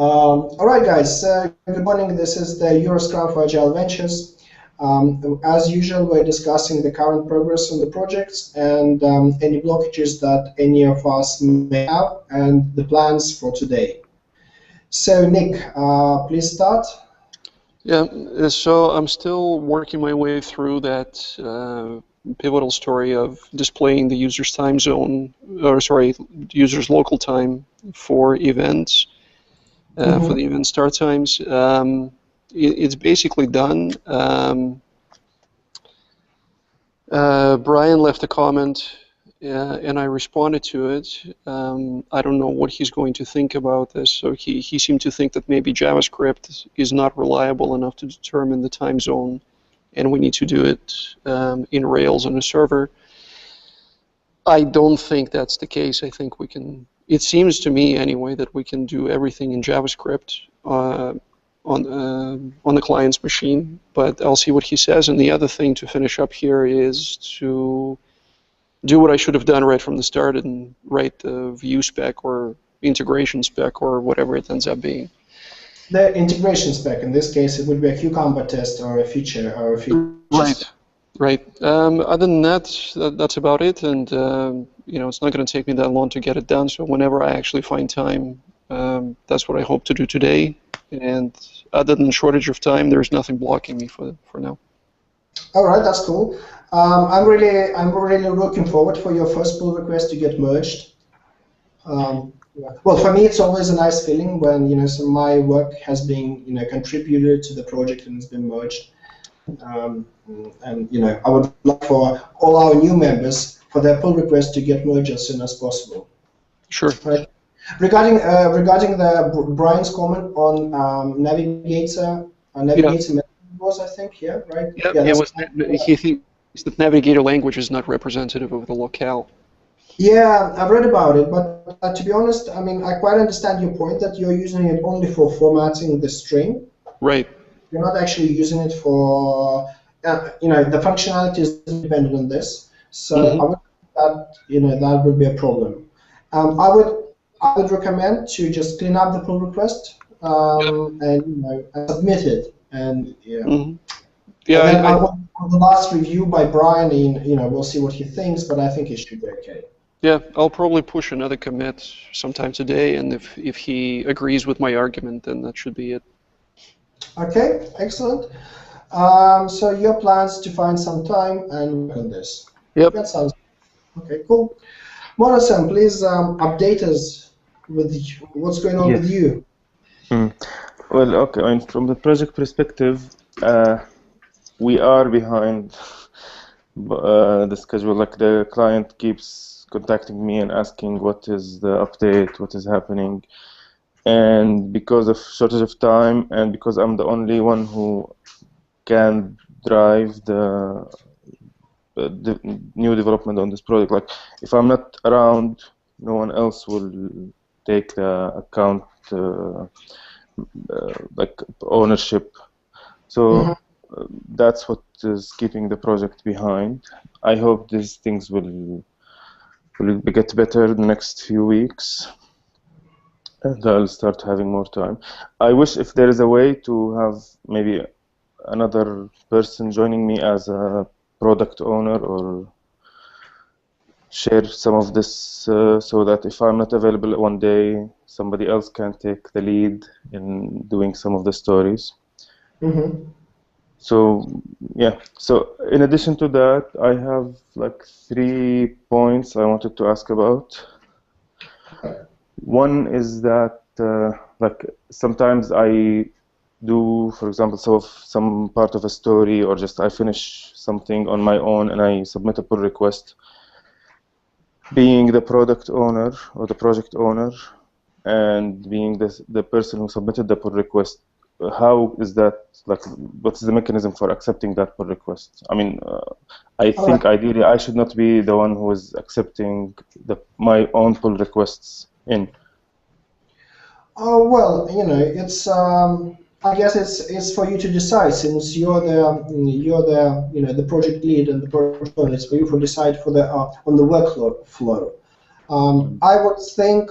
All right, guys. Good morning. This is the EuroScrum for Agile Ventures. As usual, we're discussing the current progress on the projects and any blockages that any of us may have and the plans for today. So, Nick, please start. Yeah, so I'm still working my way through that pivotal story of displaying the user's time zone, or sorry, user's local time for events, for the event start times. It's basically done. Brian left a comment, and I responded to it. I don't know what he's going to think about this. So he seemed to think that maybe JavaScript is not reliable enough to determine the time zone, and we need to do it in Rails on a server. I don't think that's the case. I think we can. It seems to me anyway that we can do everything in JavaScript on the client's machine, but I'll see what he says. And the other thing to finish up here is to do what I should have done right from the start and write the view spec or integration spec or whatever it ends up being. The integration spec, in this case, it would be a cucumber test or a feature or a feature. Right. Other than that, that's about it. And it's not going to take me that long to get it done. So whenever I actually find time, that's what I hope to do today. And other than shortage of time, there's nothing blocking me for now. All right, that's cool. I'm really looking forward for your first pull request to get merged. Well, for me, it's always a nice feeling when my work has been contributed to the project and it's been merged. And I would like for all our new members for their pull request to get merged as soon as possible. Sure. Right. Regarding Brian's comment on navigator was, I think, yeah, right? Yeah, he thinks that navigator language is not representative of the locale. Yeah, I've read about it, but to be honest, I mean, I quite understand your point that you're using it only for formatting the string. Right. You're not actually using it for, the functionality is dependent on this. So I would that would be a problem. I would recommend to just clean up the pull request and submit it. And on the last review by Brian, we'll see what he thinks, but I think it should be okay. Yeah, I'll probably push another commit sometime today, and if he agrees with my argument, then that should be it. Okay, excellent. So your plans to find some time and work on this. Yep. That sounds okay. Cool. Monasan, please update us with what's going on with you. Well, okay. And from the project perspective, we are behind the schedule. Like the client keeps contacting me and asking what is the update, what is happening. And because of shortage of time, and because I'm the only one who can drive the new development on this project, like if I'm not around, no one else will take the account like ownership. So that's what is keeping the project behind. I hope these things will get better in the next few weeks. And I'll start having more time. I wish if there is a way to have maybe another person joining me as a product owner or share some of this so that if I'm not available one day, somebody else can take the lead in doing some of the stories. So yeah, so in addition to that, I have like 3 points I wanted to ask about. One is that like sometimes I do, for example, some part of a story, or just I finish something on my own and I submit a pull request. Being the product owner or the project owner and being the person who submitted the pull request, how is that, like, what is the mechanism for accepting that pull request? I mean, I think ideally I should not be the one who is accepting my own pull requests in. Well, it's I guess it's for you to decide, since you're the project lead and the project owner. It's for you to decide on the workflow. I would think,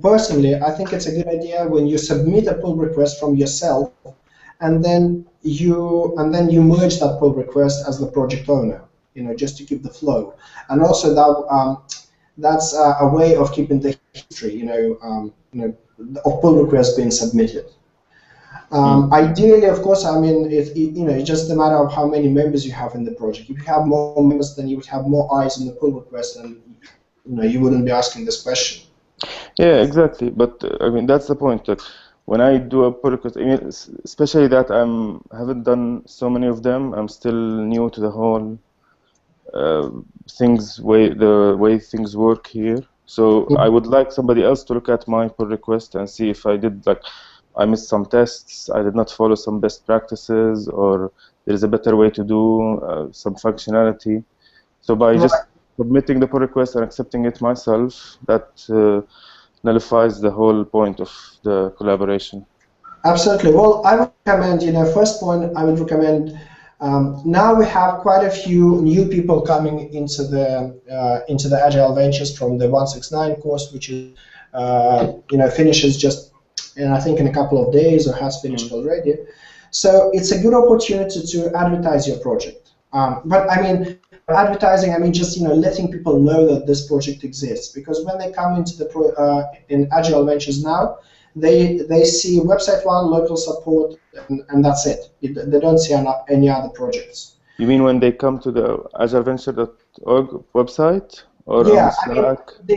personally, I think it's a good idea when you submit a pull request from yourself, and then you merge that pull request as the project owner, just to keep the flow. And also that's a way of keeping the history, of pull requests being submitted. Ideally, of course, I mean, it's just a matter of how many members you have in the project. If you have more members, then you would have more eyes on the pull request, and you wouldn't be asking this question. Yeah, exactly. But I mean, that's the point. That when I do a pull request, I mean, especially that haven't done so many of them. I'm still new to the whole the way things work here. So I would like somebody else to look at my pull request and see if I missed some tests, I did not follow some best practices, or there is a better way to do some functionality. So by just submitting the pull request and accepting it myself, that nullifies the whole point of the collaboration. Absolutely. Well, I would recommend, first point, I would recommend, now we have quite a few new people coming into the Agile Ventures from the 169 course, which is, finishes just, and I think in a couple of days, or has finished already. So it's a good opportunity to advertise your project. But I mean, advertising, I mean, just letting people know that this project exists. Because when they come into in Agile Ventures now, they see website one, local support, and that's it. They don't see any other projects. You mean when they come to the agileventure.org website? Or yeah, on Slack? I mean,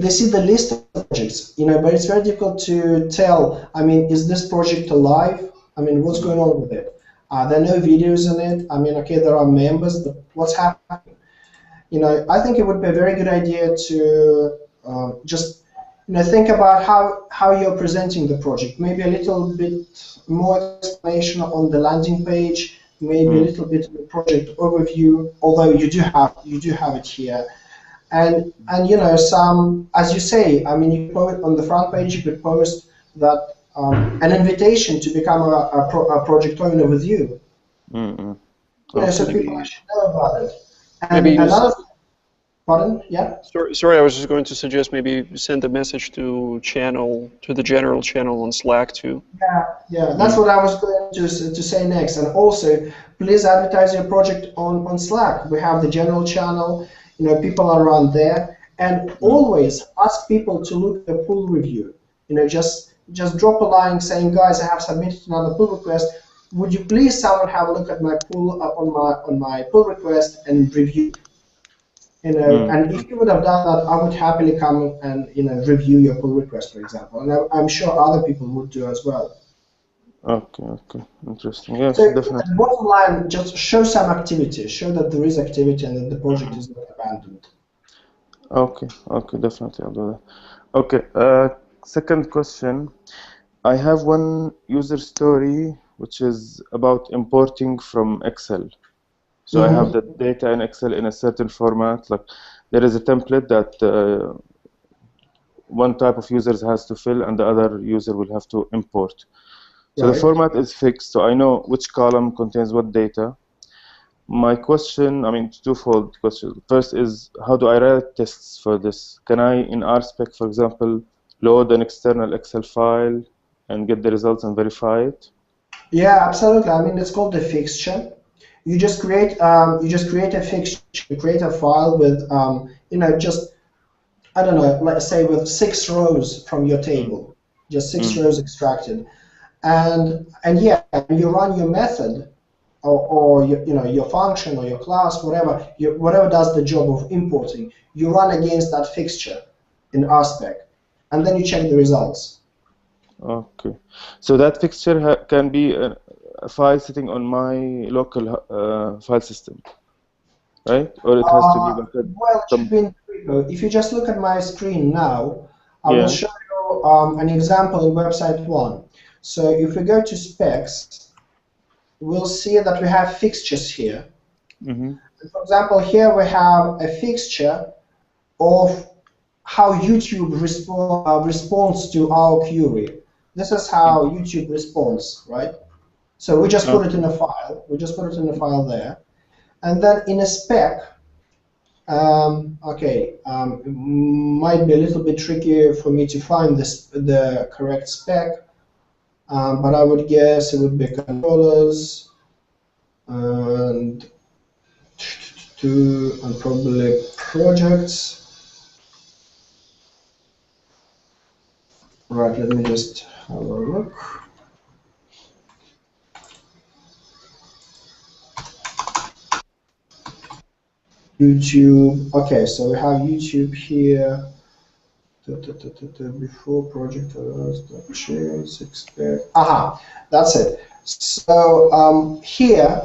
they see the list of projects, but it's very difficult to tell. I mean, is this project alive? I mean, what's going on with it? There are no videos in it. I mean, okay, there are members, but what's happening? I think it would be a very good idea to just think about how you're presenting the project. Maybe a little bit more explanation on the landing page. Maybe a little bit of the project overview. Although you do have it here. And some, as you say, I mean, you put on the front page, you could post that an invitation to become a project owner with you. So people should know about it. And maybe pardon? Yeah. Sorry, I was just going to suggest maybe send a message to the general channel on Slack too. Yeah, that's what I was going to say next. And also, please advertise your project on Slack. We have the general channel. People are around there, and always ask people to look at the pull review. Just drop a line saying, guys, I have submitted another pull request. Would you please someone have a look at my pull on my pull request and review? And if you would have done that, I would happily come and review your pull request, for example. And I'm sure other people would do as well. Okay, interesting. Yes, so definitely. Bottom line, just show some activity. Show that there is activity and that the project is not abandoned. Okay, definitely, I'll do that. Okay, second question. I have one user story which is about importing from Excel. So I have the data in Excel in a certain format. Like there is a template that one type of users has to fill and the other user will have to import. So the format is fixed, so I know which column contains what data. My question, I mean, twofold question. First is, how do I write tests for this? Can I, in RSpec, for example, load an external Excel file and get the results and verify it? Yeah, absolutely. I mean, it's called a fixture. You just create a fixture. You create a file with just, I don't know, let's say with 6 rows from your table, just 6 rows extracted. And yeah, you run your method or your function or your class, whatever does the job of importing. You run against that fixture in RSpec, and then you check the results. Okay, so that fixture can be a file sitting on my local file system, right? Or it has to be like well, it should be in the repo. If you just look at my screen now, I will show you an example in website 1. So if we go to specs, we'll see that we have fixtures here. For example, here we have a fixture of how YouTube responds to our query. This is how YouTube responds, right? So we just put it in a file. We just put it in a file there. And then in a spec, Okay, it might be a little bit tricky for me to find the correct spec, but I would guess it would be controllers and probably projects. Right, let me just have a look. YouTube. Okay, so we have YouTube here. Before project change, expect. Aha, that's it. So here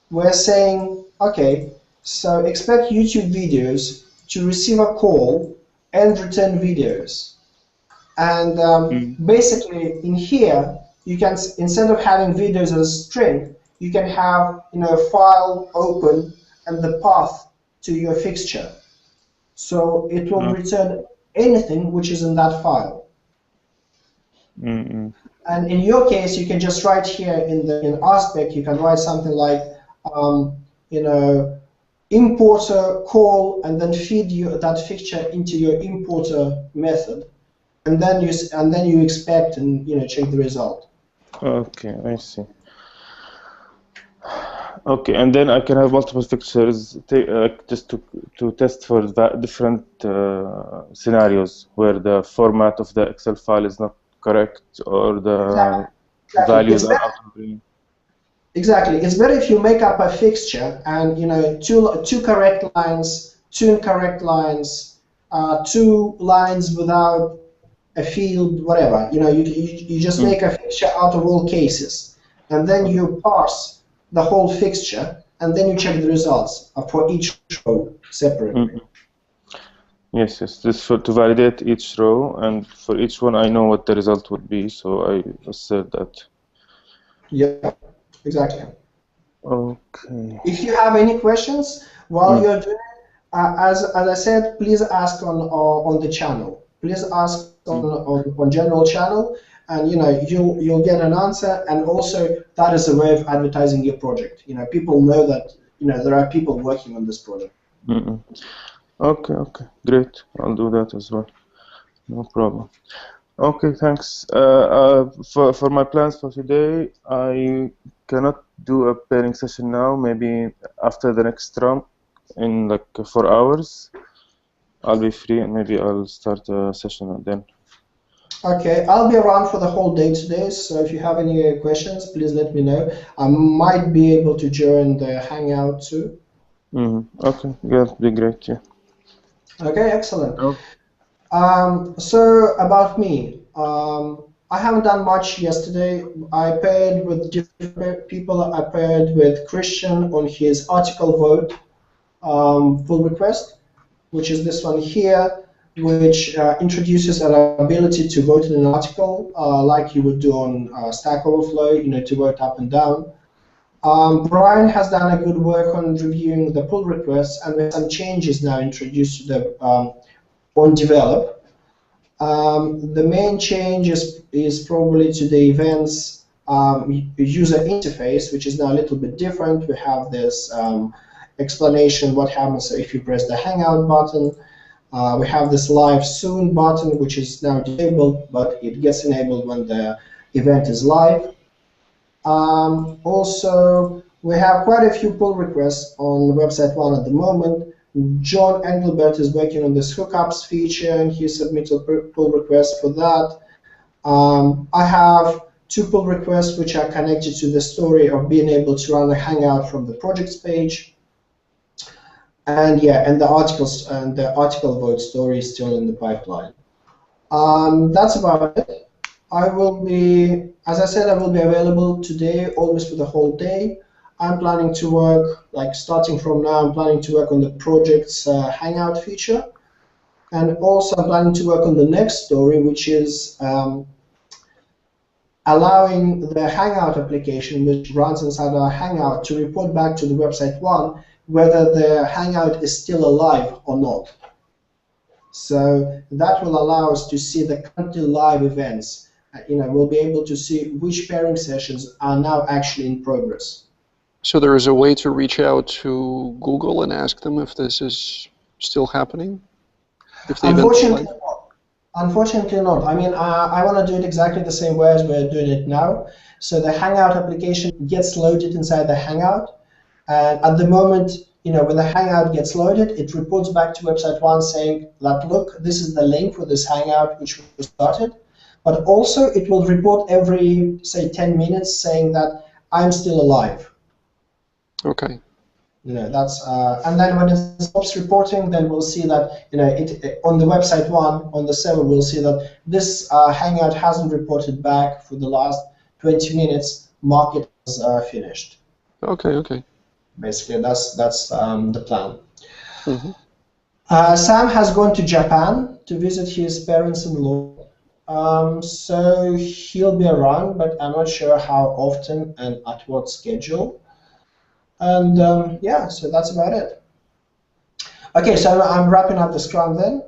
we're saying, okay, so expect YouTube videos to receive a call and return videos. And basically in here, you can, instead of having videos as a string, you can have, a file open and the path to your fixture. So it will return anything which is in that file. And in your case, you can just write here in aspect, you can write something like, importer call and then feed that fixture into your importer method. And then you expect and check the result. Okay, I see. Okay, and then I can have multiple fixtures just to test for different scenarios where the format of the Excel file is not correct or the values are out of range. Exactly. It's better if you make up a fixture and two correct lines, two incorrect lines, two lines without a field, whatever. You just make a fixture out of all cases, and then you parse the whole fixture, and then you check the results for each row separately. Yes, this to validate each row, and for each one I know what the result would be, so I assert that. Yeah, exactly. Okay. If you have any questions while you're doing it, as I said, please ask on the channel. Please ask on general channel, and you'll get an answer. And also, that is a way of advertising your project. People know that there are people working on this project. Okay, great. I'll do that as well. No problem. Okay, thanks. For my plans for today, I cannot do a pairing session now. Maybe after the next round, in like 4 hours, I'll be free, and maybe I'll start a session then. Okay, I'll be around for the whole day today, so if you have any questions, please let me know. I might be able to join the Hangout too. Okay, yeah, that'd be great, yeah. Okay, excellent. So about me, I haven't done much yesterday. I paired with different people. I paired with Christian on his article vote pull request, which is this one here, which introduces an ability to vote in an article like you would do on Stack Overflow, to vote up and down. Brian has done a good work on reviewing the pull requests, and with some changes now introduced to the on develop. The main change is probably to the events user interface, which is now a little bit different. We have this explanation what happens if you press the Hangout button. We have this Live Soon button, which is now disabled, but it gets enabled when the event is live. Also, we have quite a few pull requests on website 1 at the moment. John Engelbert is working on this hookups feature, and he submitted a pull request for that. I have 2 pull requests which are connected to the story of being able to run a Hangout from the projects page. And yeah, and the articles and the article vote story is still in the pipeline. That's about it. I will be, as I said, I will be available today, almost for the whole day. I'm planning to work, like starting from now, I'm planning to work on the project's Hangout feature. And also I'm planning to work on the next story, which is allowing the Hangout application, which runs inside our Hangout, to report back to the website 1 whether the Hangout is still alive or not. So that will allow us to see the currently live events. We'll be able to see which pairing sessions are now actually in progress. So there is a way to reach out to Google and ask them if this is still happening? If the event is live? Unfortunately not. I mean, I want to do it exactly the same way as we're doing it now. So the Hangout application gets loaded inside the Hangout. And at the moment, when the Hangout gets loaded, it reports back to website 1 saying that, look, this is the link for this Hangout which we started. But also it will report every, say, 10 minutes saying that I'm still alive. Okay. That's and then when it stops reporting, then we'll see that it on the website 1 on the server we'll see that this Hangout hasn't reported back for the last 20 minutes. Mark it as finished. Okay. Basically, that's the plan. Mm-hmm. Sam has gone to Japan to visit his parents-in-law. So he'll be around, but I'm not sure how often and at what schedule. And yeah, so that's about it. Okay, so I'm wrapping up the Scrum then.